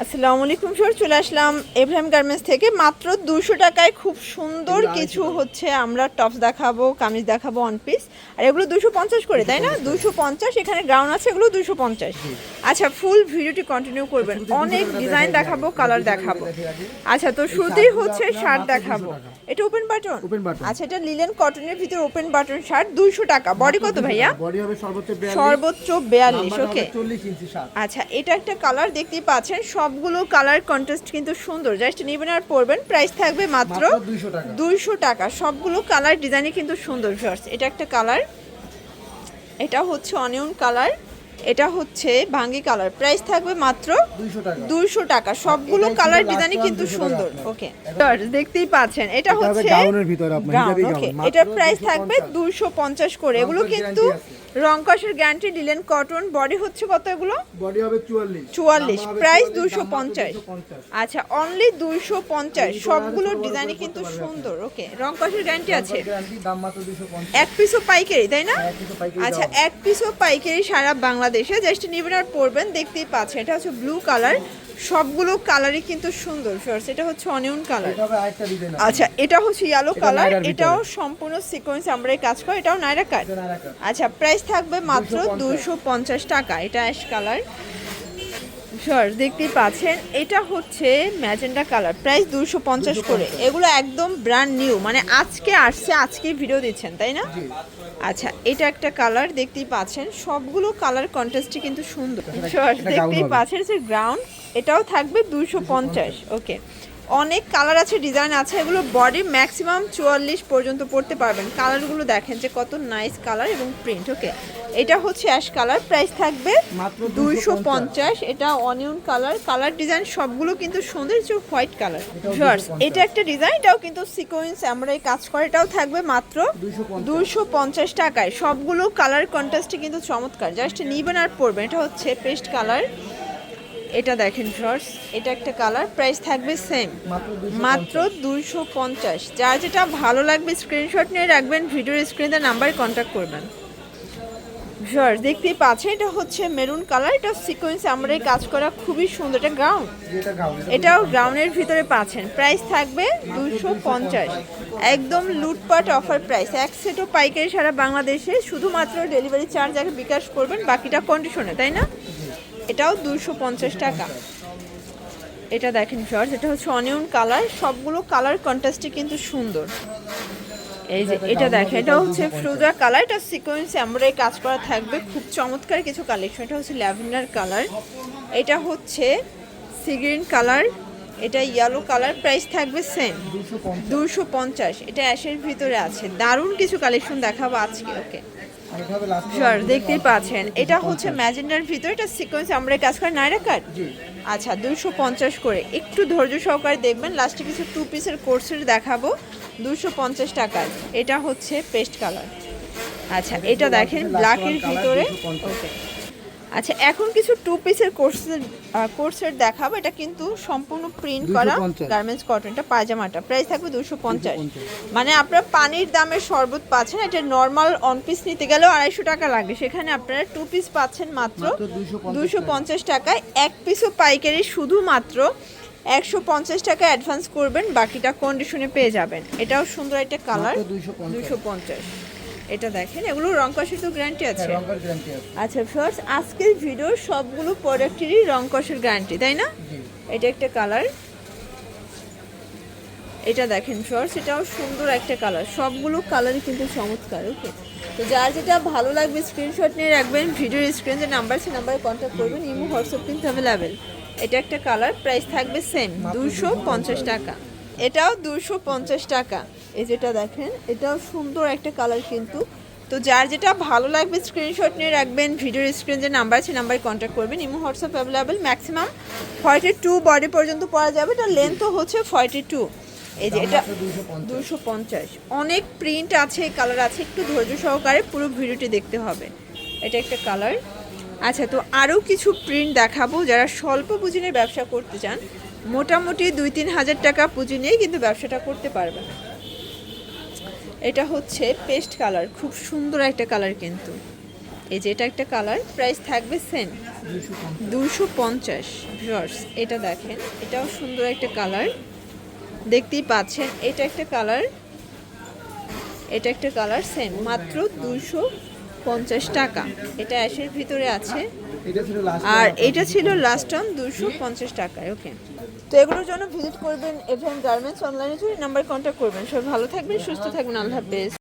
আসসালামু আলাইকুম স্যার, চলে আসলাম এভরিম গার্মেন্টস থেকে। মাত্র 200 টাকায় খুব সুন্দর কিছু হচ্ছে আমরা টপস দেখাবো, কামিজ দেখাবো অন পিস। আর এগুলো 250 করে, তাই না? 250, এখানে গ্রাউন্ড আছে, এগুলো 250। আচ্ছা, ফুল ভিডিওটি কন্টিনিউ করবেন, অনেক ডিজাইন দেখাবো, কালার দেখাবো। আচ্ছা, তো শুধুই হচ্ছে শার্ট দেখাবো। এটা ওপেন বাটন। আচ্ছা, এটা লিলেন কটনের ভিতরে ওপেন বাটন শার্ট, 200 টাকা। বডি কত ভাইয়া? বডি হবে সর্বোচ্চ 42। ওকে, 40 ইঞ্চি শার্ট। আচ্ছা, এটা একটা কালার দেখতেই পাচ্ছেন, সবগুলো কালার কন্ট্রাস্ট কিন্তু সুন্দর। জাস্ট নেবেন আর পরবেন। প্রাইস থাকবে মাত্র 200 টাকা। সবগুলো কালার ডিজাইনই কিন্তু সুন্দর ভিউয়ার্স। এটা একটা কালার, এটা হচ্ছে অনিয়ন কালার, এটা হচ্ছে ভাঙ্গি কালার। প্রাইস থাকবে মাত্র 200 টাকা। সবগুলো কালার ডিজাইনই কিন্তু সুন্দর। ওকে, দেখতেই পাচ্ছেন, এটা হচ্ছে গাউনের ভিতরে আপনার হিজাবি গাউন। এটার প্রাইস থাকবে 250 করে। এগুলো কিন্তু রং কষের গ্যারান্টি, লিলেন কটন। বডি হচ্ছে কত এগুলো? বডি হবে 44, প্রাইস 250। আচ্ছা, অনলি 250। সবগুলো ডিজাইনই কিন্তু সুন্দর। ওকে, রং কষের গ্যারান্টি আছে। দাম মাত্র 250। এক পিসও পাইকারি, তাই না? এক পিসও পাইকারি। আচ্ছা, এক পিসও পাইকারি সারা বাংলাদেশে। জাস্ট নেবেন আর পরবেন। দেখতেই পাচ্ছেন, এটা হচ্ছে ব্লু কালার। সবগুলো কালারই কিন্তু সুন্দর ফিয়ার্স। এটা হচ্ছে অনিয়ন কালার। এটা হবে আরেকটা ডিজাইন। আচ্ছা, এটা হচ্ছে ইয়েলো কালার। এটাও সম্পূর্ণ সিকোয়েন্স আমরাই কাজ করি। এটাও নাইরা কাট। আচ্ছা, প্রাইস থাকবে মাত্র 250 টাকা। এটা অ্যাশ কালার। শিওর, দেখতেই পাচ্ছেন, এটা হচ্ছে ম্যাজেন্ডা কালার। প্রাইস 250 করে। এগুলো একদম ব্র্যান্ড নিউ, মানে আজকে আসছে, আজকে ভিডিও দিচ্ছেন, তাই না? আচ্ছা, এটা একটা কালার দেখতেই পাচ্ছেন, সবগুলো কালার কন্ট্রাস্টই কিন্তু সুন্দর। শিওর, দেখতেই পাচ্ছেন, গ্রাউন্ড। এটাও থাকবে 250। ওকে, অনেক কালার আছে, ডিজাইন আছে। এগুলো বডি ম্যাক্সিমাম 44 পর্যন্ত পড়তে পারবেন। কালারগুলো দেখেন যে কত নাইস কালার এবং প্রিন্ট। ওকে, এটা হচ্ছে অ্যাশ কালার। প্রাইস থাকবে মাত্র 250। এটা অনিয়ন কালার। কালার ডিজাইন সবগুলো কিন্তু সুন্দর। White colour viewers. এটা একটা ডিজাইন, এটাও কিন্তু সিকোয়েন্স আমরাই কাজ করে। এটাও থাকবে মাত্র 250 টাকায়। সবগুলো কালার কন্ট্রাস্টে কিন্তু চমৎকার। জাস্ট নিবেন আর পরবেন। এটা হচ্ছে পেস্ট কালার। এটা দেখেন ভিউয়ার্স, এটা একটা কালার। প্রাইস থাকবে সেম, মাত্র 250। যার যেটা ভালো লাগবে স্ক্রিনশট নিয়ে রাখবেন, ভিডিওর স্ক্রিনে নাম্বারে কন্ট্যাক্ট করবেন। ভিউয়ার্স, দেখতেই পাচ্ছেন, এটা হচ্ছে মেরুন কালার। এটা সিকোয়েন্স আমরাই কাজ করা, খুবই সুন্দর। এটা গ্রাউন্ড, এটাও গ্রাউন্ডের ভিতরে পাচ্ছেন। প্রাইস থাকবে 250। একদম লুটপাট অফার প্রাইস। এক সেটও পাইকারি সারা বাংলাদেশে। শুধুমাত্র ডেলিভারি চার্জ আগে বিকাশ করবেন, বাকিটা কন্ডিশনে, তাই না? এটাও 250 টাকা। এটা দেখেন ভিউয়ার্স, এটা হচ্ছে অনিয়ন কালার। সবগুলো কালার কন্ট্রাস্টে কিন্তু সুন্দর। এই যে এটা দেখেন, এটা হচ্ছে ফ্রোজা কালার। এটা সিকোয়েন্সে আমরা কাজ করা থাকবে, খুব চমৎকার কিছু কালেকশন। এটা হচ্ছে ল্যাভেন্ডার কালার, এটা হচ্ছে সি গ্রিন কালার, এটা ইয়েলো কালার। প্রাইস থাকবে সেম, 250। এটা অ্যাশের ভিতরে আছে। দারুণ কিছু কালেকশন দেখাবো আজকে। ওকে শিওর, দেখতেই পাচ্ছেন, এটা হচ্ছে ম্যাজেন্ডার ভিতরে। এটা সিকোয়েন্স আমরা কাজ করি, নাইরা কাট। আচ্ছা, 250 করে। একটু ধৈর্য সহকারে দেখবেন, লাস্টে কিছু 2 পিসের কোর্সের দেখাবো 250 টাকায়। এটা হচ্ছে পেস্ট কালার। আচ্ছা, এটা দেখেন ব্ল্যাকের ভিতরে। ওকে, আচ্ছা, এখন কিছু 2 পিসের কোর্সের দেখাবো। এটা কিন্তু সম্পূর্ণ প্রিন্ট করা গার্মেন্টস কটন। এটা পায়জামাটা। প্রাইস থাকবে 250। মানে আপনারা পানির দামের শরবত পাচ্ছেন। এটা নর্মাল অন পিস নিতে গেলেও 250 টাকা লাগে, সেখানে আপনারা 2 পিস পাচ্ছেন মাত্র 250 টাকায়। এক পিসও পাইকারি, শুধুমাত্র 150 টাকা অ্যাডভান্স করবেন, বাকিটা কন্ডিশনে পেয়ে যাবেন। এটাও সুন্দর একটা কালার, 250। এটা দেখেন, এগুলো রং কষের তো গ্যারান্টি আছে। আচ্ছা ভিউয়ার্স, আজকের ভিডিওর সবগুলো প্রোডাক্টেরই রং কষের গ্যারান্টি, তাই না? এটা একটা কালার। এটা দেখেন ভিউয়ার্স, এটাও সুন্দর একটা কালার। সবগুলো কালারই কিন্তু চমৎকার। ওকে, তো যার যেটা ভালো লাগবে স্ক্রিনশট নিয়ে রাখবেন, ভিডিওর স্ক্রিনে যে নাম্বার আছে নাম্বারে কন্ট্যাক্ট করবেন। ইমো হোয়াটসঅ্যাপ কিন্তু অ্যাভেলেবেল। এটা একটা কালার। প্রাইস থাকবে সেম, 250 টাকা। এটাও 250 টাকা। এই যেটা দেখেন, এটাও সুন্দর একটা কালার কিন্তু। তো যার যেটা ভালো লাগবে স্ক্রিনশট নিয়ে রাখবেন, ভিডিওর স্ক্রিনে যে নাম্বার আছে নাম্বারে কন্ট্যাক্ট করবেন। Imo WhatsApp available. Maximum 42 body পর্যন্ত পরা যাবে। এটা লেন্থও হচ্ছে 42। এই যে এটা 250। অনেক প্রিন্ট আছে, কালার আছে। একটু ধৈর্য সহকারে পুরো ভিডিওটি দেখতে হবে। এটা একটা কালার। আচ্ছা, তো আরও কিছু প্রিন্ট দেখাবো। যারা স্বল্প পুঁজি নিয়ে ব্যবসা করতে চান, মোটামুটি 2-3 হাজার টাকা পুঁজি নিয়ে কিন্তু ব্যবসাটা করতে পারবেন। এটা হচ্ছে পেস্ট কালার, খুব সুন্দর একটা কালার কিন্তু। এই যে এটা একটা কালার, প্রাইস থাকবে সেম 250। ভিউয়ার্স এটা দেখেন, এটাও সুন্দর একটা কালার, দেখতেই পাচ্ছেন। এটা একটা কালার, এটা একটা কালার, সেম মাত্র 250 টাকা। এটা অ্যাশের ভিতরে আছে, এটা ছিল লাস্ট আর এটা ছিল লাস্ট অন 250 টাকায়। ওকে, তো এগুলোর জন্য ভিজিট করবেন এভএম গার্মেন্টস, অনলাইনে নাম্বার কন্ট্যাক্ট করবেন। সবাই ভালো থাকবেন, সুস্থ থাকবেন, আল্লাহ হাফেজ।